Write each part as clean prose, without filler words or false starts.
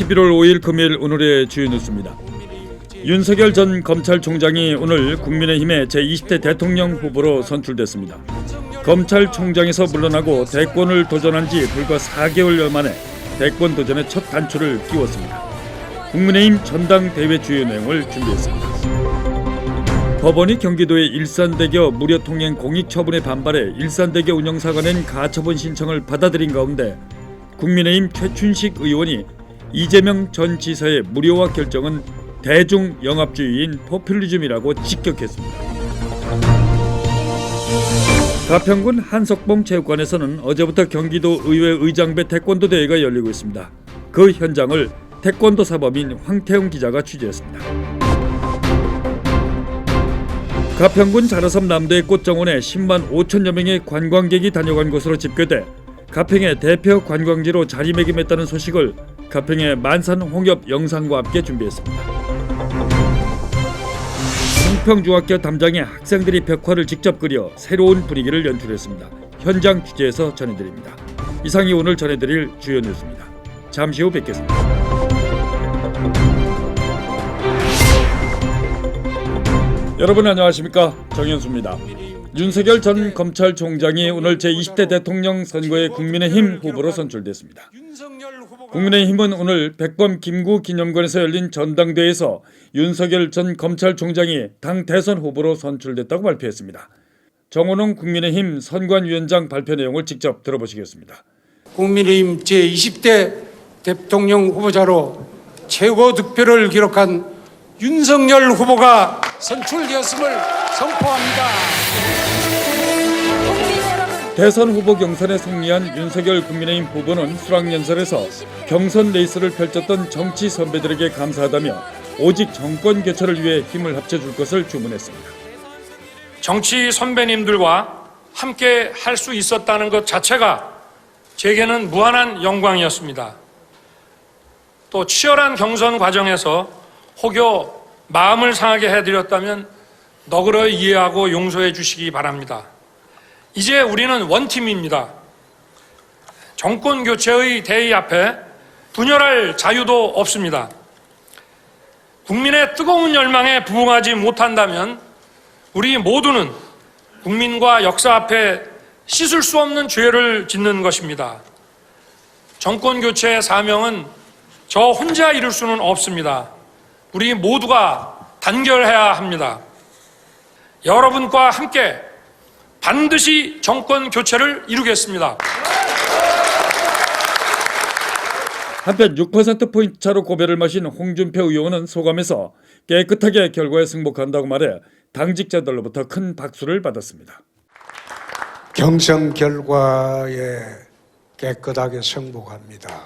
11월 5일 금요일 오늘의 주요 뉴스입니다. 윤석열 전 검찰총장이 오늘 국민의힘의 제20대 대통령 후보로 선출됐습니다. 검찰총장에서 물러나고 대권을 도전한 지 불과 4개월여 만에 대권 도전의 첫 단추를 끼웠습니다. 국민의힘 전당대회 주요 내용을 준비했습니다. 법원이 경기도의 일산대교 무료통행 공익처분에 반발해 일산대교 운영사가 낸 가처분 신청을 받아들인 가운데 국민의힘 최춘식 의원이 이재명 전 지사의 무료화 결정은 대중영합주의인 포퓰리즘이라고 직격했습니다. 가평군 한석봉 체육관에서는 어제부터 경기도 의회 의장배 태권도 대회가 열리고 있습니다. 그 현장을 태권도 사범인 황태웅 기자가 취재했습니다. 가평군 자라섬 남도의 꽃정원에 10만 5천여 명의 관광객이 다녀간 것으로 집계돼 가평의 대표 관광지로 자리매김했다는 소식을 가평의 만산홍엽 영상과 함께 준비했습니다. 송평중학교 담장에 학생들이 벽화를 직접 그려 새로운 분위기를 연출했습니다. 현장 취재에서 전해드립니다. 이상이 오늘 전해드릴 주요 뉴스입니다. 잠시 후 뵙겠습니다. 여러분 안녕하십니까? 정현수입니다. 윤석열 전 검찰총장이 오늘 제20대 대통령 선거에 국민의힘 후보로 선출됐습니다. 국민의힘은 오늘 백범 김구 기념관에서 열린 전당대회에서 윤석열 전 검찰총장이 당 대선 후보로 선출됐다고 발표했습니다. 정원홍 국민의힘 선관위원장 발표 내용을 직접 들어보시겠습니다. 국민의힘 제20대 대통령 후보자로 최고 득표를 기록한 윤석열 후보가 선출되었음을 선포합니다. 대선 후보 경선에 승리한 윤석열 국민의힘 후보는 수락연설에서 경선 레이스를 펼쳤던 정치 선배들에게 감사하다며 오직 정권 교체를 위해 힘을 합쳐줄 것을 주문했습니다. 정치 선배님들과 함께 할 수 있었다는 것 자체가 제게는 무한한 영광이었습니다. 또 치열한 경선 과정에서 혹여 마음을 상하게 해드렸다면 너그러이 이해하고 용서해 주시기 바랍니다. 이제 우리는 원팀입니다. 정권 교체의 대의 앞에 분열할 자유도 없습니다. 국민의 뜨거운 열망에 부응하지 못한다면 우리 모두는 국민과 역사 앞에 씻을 수 없는 죄를 짓는 것입니다. 정권 교체의 사명은 저 혼자 이룰 수는 없습니다. 우리 모두가 단결해야 합니다. 여러분과 함께 반드시 정권 교체를 이루겠습니다. 한편 6%포인트 차로 고배를 마신 홍준표 의원은 소감에서 깨끗하게 결과에 승복한다고 말해 당직자들로부터 큰 박수를 받았습니다. 경선 결과에 깨끗하게 승복합니다.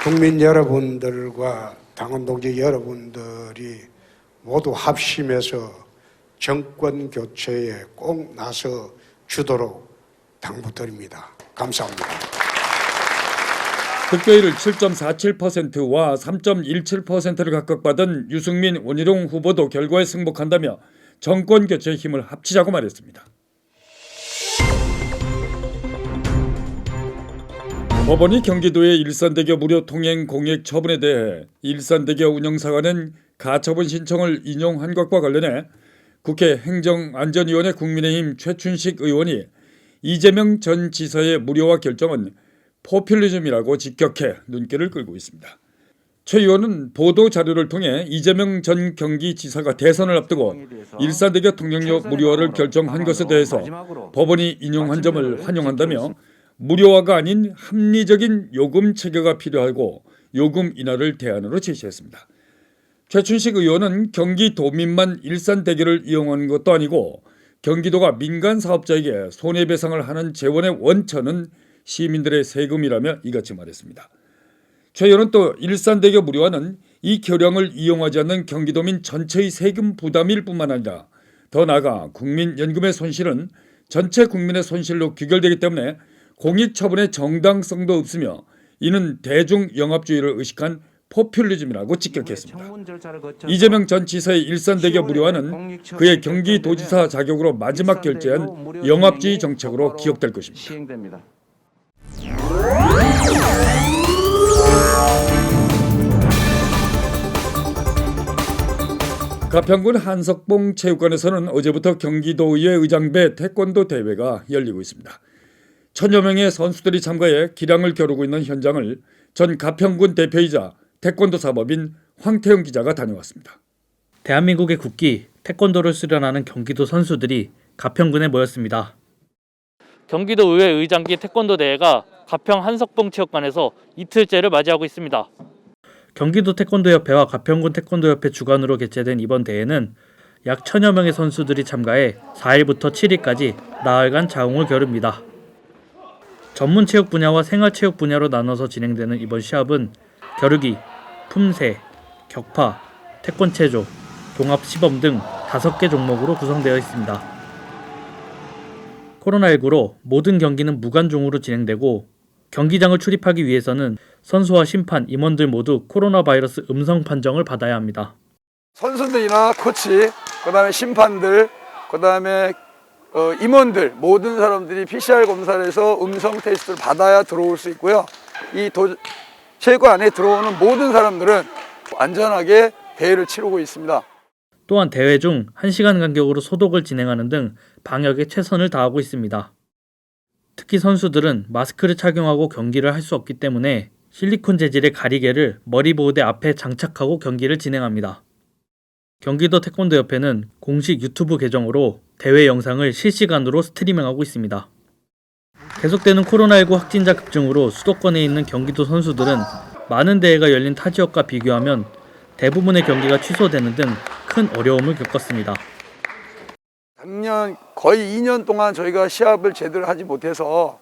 국민 여러분들과 당원 동지 여러분들이 모두 합심해서 정권 교체에 꼭 나서 주도록 당부드립니다. 감사합니다. 득표율을 7.47%와 3.17%를 각각 받은 유승민 원희룡 후보도 결과에 승복한다며 정권 교체의 힘을 합치자고 말했습니다. 법원이 경기도의 일산대교 무료 통행 공익 처분에 대해 일산대교 운영사가 낸 가처분 신청을 인용한 것과 관련해 국회 행정안전위원회 국민의힘 최춘식 의원이 이재명 전 지사의 무료화 결정은 포퓰리즘이라고 직격해 눈길을 끌고 있습니다. 최 의원은 보도 자료를 통해 이재명 전 경기지사가 대선을 앞두고 일산대교 통행료 무료화를 결정한 것에 대해서 법원이 인용한 점을 환영한다며 무료화가 아닌 합리적인 요금 체계가 필요하고 요금 인하를 대안으로 제시했습니다. 최춘식 의원은 경기도민만 일산대교를 이용하는 것도 아니고 경기도가 민간 사업자에게 손해배상을 하는 재원의 원천은 시민들의 세금이라며 이같이 말했습니다. 최 의원은 또 일산대교 무료화는 이 교량을 이용하지 않는 경기도민 전체의 세금 부담일 뿐만 아니라 더 나아가 국민연금의 손실은 전체 국민의 손실로 귀결되기 때문에 공익처분의 정당성도 없으며 이는 대중영합주의를 의식한 포퓰리즘이라고 직격했습니다. 이재명 전 지사의 일산대교 무료화는 그의 경기도지사 자격으로 마지막 결재한 영합주의 정책으로 기억될 것입니다. 가평군 한석봉 체육관에서는 어제부터 경기도의회 의장배 태권도 대회가 열리고 있습니다. 1000여 명의 선수들이 참가해 기량을 겨루고 있는 현장을 전 가평군 대표이자 태권도 사법인 황태영 기자가 다녀왔습니다. 대한민국의 국기 태권도를 수련하는 경기도 선수들이 가평군에 모였습니다. 경기도 의회 의장기 태권도 대회가 가평 한석봉 체육관에서 이틀째를 맞이하고 있습니다. 경기도 태권도협회와 가평군 태권도협회 주관으로 개최된 이번 대회는 약 1000여 명의 선수들이 참가해 4일부터 7일까지 나흘간 자웅을 겨룹니다. 전문 체육 분야와 생활 체육 분야로 나눠서 진행되는 이번 시합은 겨루기, 품새, 격파, 태권체조, 종합 시범 등 5개 종목으로 구성되어 있습니다. 코로나19로 모든 경기는 무관중으로 진행되고 경기장을 출입하기 위해서는 선수와 심판, 임원들 모두 코로나 바이러스 음성 판정을 받아야 합니다. 선수들이나 코치, 그다음에 심판들, 그다음에 임원들 모든 사람들이 PCR 검사를 해서 음성 테스트를 받아야 들어올 수 있고요. 이 체육관 안에 들어오는 모든 사람들은 안전하게 대회를 치르고 있습니다. 또한 대회 중 1시간 간격으로 소독을 진행하는 등 방역에 최선을 다하고 있습니다. 특히 선수들은 마스크를 착용하고 경기를 할 수 없기 때문에 실리콘 재질의 가리개를 머리 보호대 앞에 장착하고 경기를 진행합니다. 경기도 태권도협회는 공식 유튜브 계정으로 대회 영상을 실시간으로 스트리밍하고 있습니다. 계속되는 코로나19 확진자 급증으로 수도권에 있는 경기도 선수들은 많은 대회가 열린 타 지역과 비교하면 대부분의 경기가 취소되는 등 큰 어려움을 겪었습니다. 작년 거의 2년 동안 저희가 시합을 제대로 하지 못해서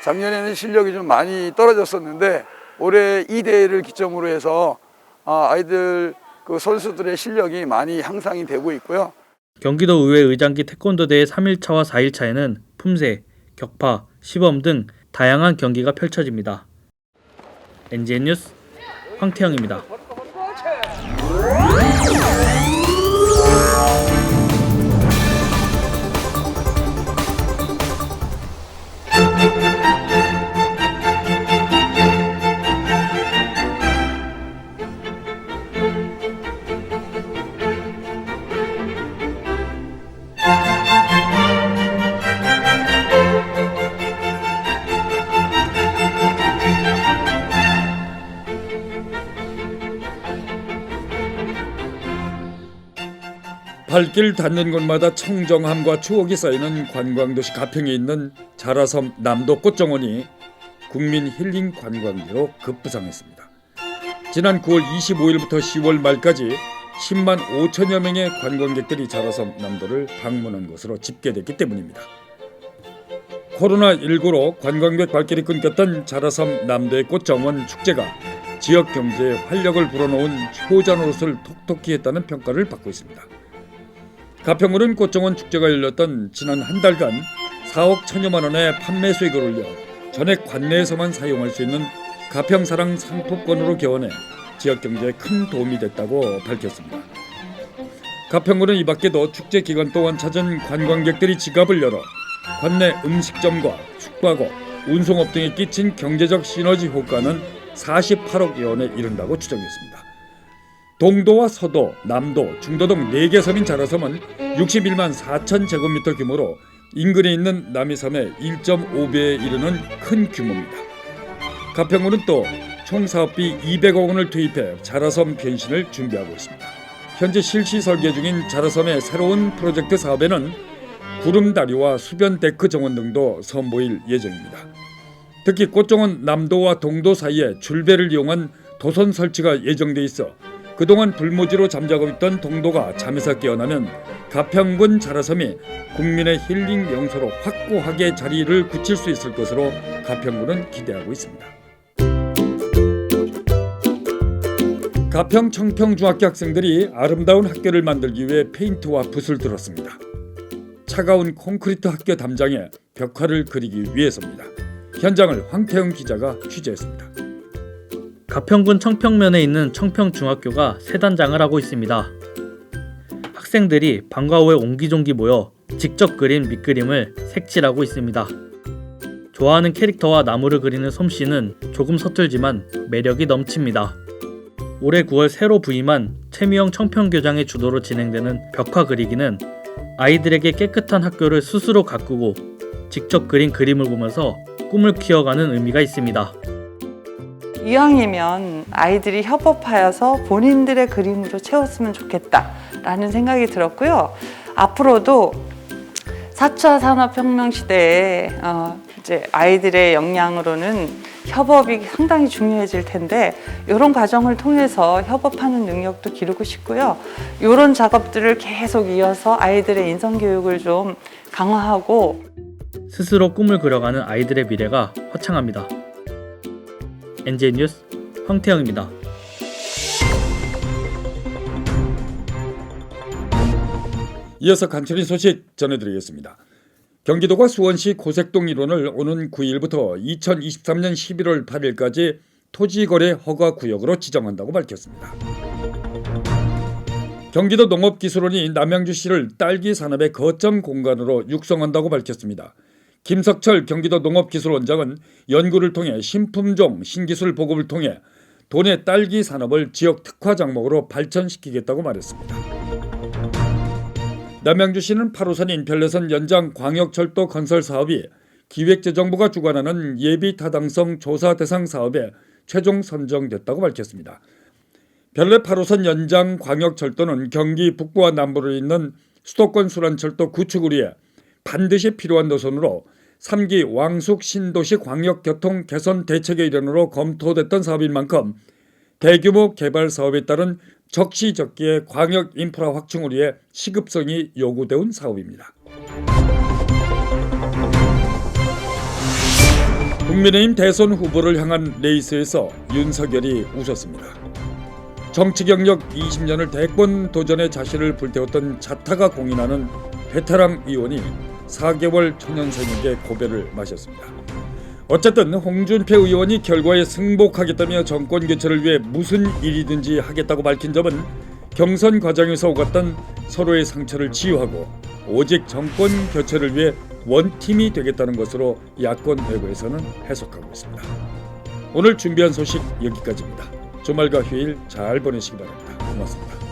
작년에는 실력이 좀 많이 떨어졌었는데 올해 이 대회를 기점으로 해서 아이들 그 선수들의 실력이 많이 향상이 되고 있고요. 경기도 의회 의장기 태권도 대회 3일차와 4일차에는 품새, 격파, 시범 등 다양한 경기가 펼쳐집니다. NGN 뉴스 황태영입니다. 발길 닿는 곳마다 청정함과 추억이 쌓이는 관광도시 가평에 있는 자라섬 남도 꽃정원이 국민 힐링 관광지로 급부상했습니다. 지난 9월 25일부터 10월 말까지 10만 5천여 명의 관광객들이 자라섬 남도를 방문한 것으로 집계됐기 때문입니다. 코로나19로 관광객 발길이 끊겼던 자라섬 남도의 꽃정원 축제가 지역 경제에 활력을 불어넣은 효자 노릇을 톡톡히 했다는 평가를 받고 있습니다. 가평군은 꽃정원 축제가 열렸던 지난 한 달간 4억 1천여만 원의 판매 수익을 올려 전액 관내에서만 사용할 수 있는 가평사랑 상품권으로 개원해 지역 경제에 큰 도움이 됐다고 밝혔습니다. 가평군은 이 밖에도 축제 기간 동안 찾은 관광객들이 지갑을 열어 관내 음식점과 숙박업, 운송업 등에 끼친 경제적 시너지 효과는 48억 원에 이른다고 추정했습니다. 동도와 서도, 남도, 중도 등 4개 섬인 자라섬은 61만 4천 제곱미터 규모로 인근에 있는 남이섬의 1.5배에 이르는 큰 규모입니다. 가평군은 또 총 사업비 200억 원을 투입해 자라섬 변신을 준비하고 있습니다. 현재 실시 설계 중인 자라섬의 새로운 프로젝트 사업에는 구름다리와 수변 데크 정원 등도 선보일 예정입니다. 특히 꽃정원 남도와 동도 사이에 줄배를 이용한 도선 설치가 예정돼 있어 그동안 불모지로 잠자고 있던 동도가 잠에서 깨어나면 가평군 자라섬이 국민의 힐링 명소로 확고하게 자리를 굳힐 수 있을 것으로 가평군은 기대하고 있습니다. 가평 청평중학교 학생들이 아름다운 학교를 만들기 위해 페인트와 붓을 들었습니다. 차가운 콘크리트 학교 담장에 벽화를 그리기 위해서입니다. 현장을 황태영 기자가 취재했습니다. 가평군 청평면에 있는 청평중학교가 새 단장을 하고 있습니다. 학생들이 방과 후에 옹기종기 모여 직접 그린 밑그림을 색칠하고 있습니다. 좋아하는 캐릭터와 나무를 그리는 솜씨는 조금 서툴지만 매력이 넘칩니다. 올해 9월 새로 부임한 최미영 청평교장의 주도로 진행되는 벽화 그리기는 아이들에게 깨끗한 학교를 스스로 가꾸고 직접 그린 그림을 보면서 꿈을 키워가는 의미가 있습니다. 이왕이면 아이들이 협업하여서 본인들의 그림으로 채웠으면 좋겠다라는 생각이 들었고요. 앞으로도 4차 산업혁명 시대에 이제 아이들의 역량으로는 협업이 상당히 중요해질 텐데 이런 과정을 통해서 협업하는 능력도 기르고 싶고요. 이런 작업들을 계속 이어서 아이들의 인성교육을 좀 강화하고 스스로 꿈을 그려가는 아이들의 미래가 화창합니다. NJ 뉴스 황태영입니다. 이어서 간추린 소식 전해드리겠습니다. 경기도가 수원시 고색동 일원을 오는 9일부터 2023년 11월 8일까지 토지거래 허가구역으로 지정한다고 밝혔습니다. 경기도 농업기술원이 남양주시를 딸기 산업의 거점 공간으로 육성한다고 밝혔습니다. 김석철 경기도 농업기술원장은 연구를 통해 신품종, 신기술 보급을 통해 도내 딸기 산업을 지역 특화 장목으로 발전시키겠다고 말했습니다. 남양주시는 8호선인 별내선 연장 광역철도 건설 사업이 기획재정부가 주관하는 예비타당성 조사 대상 사업에 최종 선정됐다고 밝혔습니다. 별내 8호선 연장 광역철도는 경기 북부와 남부를 잇는 수도권 순환철도 구축을 위해 반드시 필요한 노선으로 3기 왕숙 신도시 광역교통 개선 대책의 일환으로 검토됐던 사업인 만큼 대규모 개발 사업에 따른 적시적기의 광역 인프라 확충을 위해 시급성이 요구되는 사업입니다. 국민의힘 대선 후보를 향한 레이스에서 윤석열이 웃었습니다. 정치 경력 20년을 대권 도전에 자신을 불태웠던 자타가 공인하는 베테랑 의원이 4개월 청년생에게 고배를 마셨습니다. 어쨌든 홍준표 의원이 결과에 승복하겠다며 정권 교체를 위해 무슨 일이든지 하겠다고 밝힌 점은 경선 과정에서 오갔던 서로의 상처를 치유하고 오직 정권 교체를 위해 원팀이 되겠다는 것으로 야권 외부에서는 해석하고 있습니다. 오늘 준비한 소식 여기까지입니다. 주말과 휴일 잘 보내시기 바랍니다. 고맙습니다.